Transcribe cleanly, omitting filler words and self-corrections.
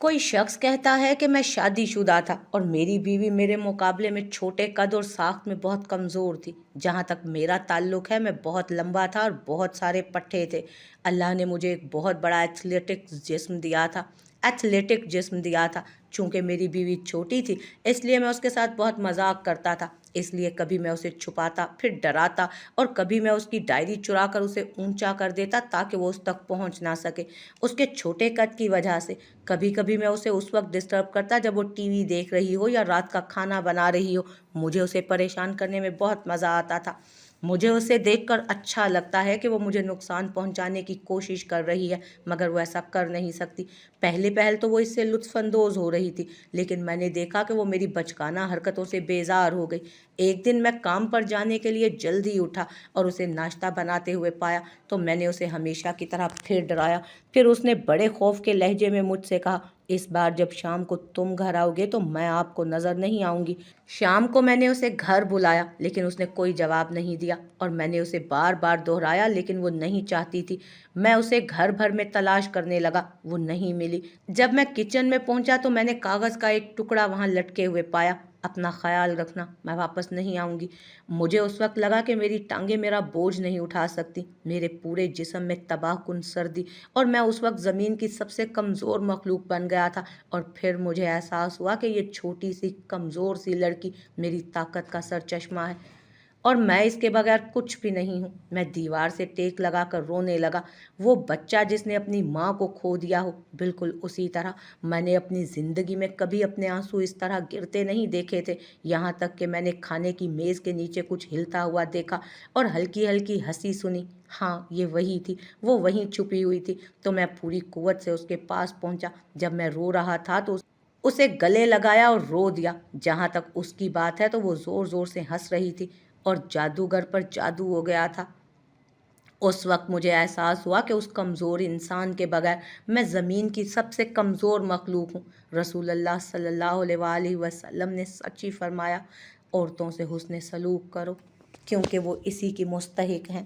कोई शख्स कहता है कि मैं शादीशुदा था और मेरी बीवी मेरे मुकाबले में छोटे कद और साख्त में बहुत कमज़ोर थी। जहाँ तक मेरा ताल्लुक़ है, मैं बहुत लंबा था और बहुत सारे पट्टे थे। अल्लाह ने मुझे एक बहुत बड़ा एथलेटिक जिस्म दिया था। चूँकि मेरी बीवी छोटी थी, इसलिए मैं उसके साथ बहुत मजाक करता था। इसलिए कभी मैं उसे छुपाता, फिर डराता, और कभी मैं उसकी डायरी चुरा कर उसे ऊंचा कर देता ताकि वो उस तक पहुंच ना सके। उसके छोटे कद की वजह से कभी कभी मैं उसे उस वक्त डिस्टर्ब करता जब वो टीवी देख रही हो या रात का खाना बना रही हो। मुझे उसे परेशान करने में बहुत मज़ा आता था। मुझे उसे देखकर अच्छा लगता है कि वो मुझे नुकसान पहुंचाने की कोशिश कर रही है, मगर वो ऐसा कर नहीं सकती। पहले पहल तो वो इससे लुत्फ़अंदोज़ हो रही थी, लेकिन मैंने देखा कि वो मेरी बचकाना हरकतों से बेजार हो गई। एक दिन मैं काम पर जाने के लिए जल्दी उठा और उसे नाश्ता बनाते हुए पाया, तो मैंने उसे हमेशा की तरह फिर डराया। फिर उसने बड़े खौफ के लहजे में मुझसे कहा, इस बार जब शाम को तुम घर आओगे तो मैं आपको नज़र नहीं आऊँगी। शाम को मैंने उसे घर बुलाया, लेकिन उसने कोई जवाब नहीं दिया, और मैंने उसे बार बार दोहराया, लेकिन वो नहीं चाहती थी। मैं उसे घर भर में तलाश करने लगा, वो नहीं मिली। जब मैं किचन में पहुंचा तो मैंने कागज़ का एक टुकड़ा वहां लटके हुए पाया। अपना ख्याल रखना, मैं वापस नहीं आऊँगी। मुझे उस वक्त लगा कि मेरी टांगें मेरा बोझ नहीं उठा सकती। मेरे पूरे जिस्म में तबाहकुन सर्दी, और मैं उस वक्त ज़मीन की सबसे कमज़ोर मखलूक बन गया था। और फिर मुझे एहसास हुआ कि ये छोटी सी कमज़ोर सी लड़की मेरी ताकत का सरचश्मा है, और मैं इसके बगैर कुछ भी नहीं हूँ। मैं दीवार से टेक लगाकर रोने लगा। वो बच्चा जिसने अपनी माँ को खो दिया हो, बिल्कुल उसी तरह। मैंने अपनी ज़िंदगी में कभी अपने आंसू इस तरह गिरते नहीं देखे थे। यहाँ तक कि मैंने खाने की मेज़ के नीचे कुछ हिलता हुआ देखा और हल्की हल्की हंसी सुनी। हाँ, ये वही थी, वो वहीं छुपी हुई थी। तो मैं पूरी कुव्वत से उसके पास पहुँचा। जब मैं रो रहा था तो उसे गले लगाया और रो दिया। जहाँ तक उसकी बात है तो वो ज़ोर ज़ोर से हंस रही थी, और जादूगर पर जादू हो गया था। उस वक्त मुझे एहसास हुआ कि उस कमज़ोर इंसान के बगैर मैं ज़मीन की सबसे कमज़ोर मखलूक हूँ। रसूलुल्लाह सल्लल्लाहु अलैहि वसल्लम ने सच ही फरमाया, औरतों से हुस्न सलूक करो, क्योंकि वो इसी की मुस्तहिक हैं।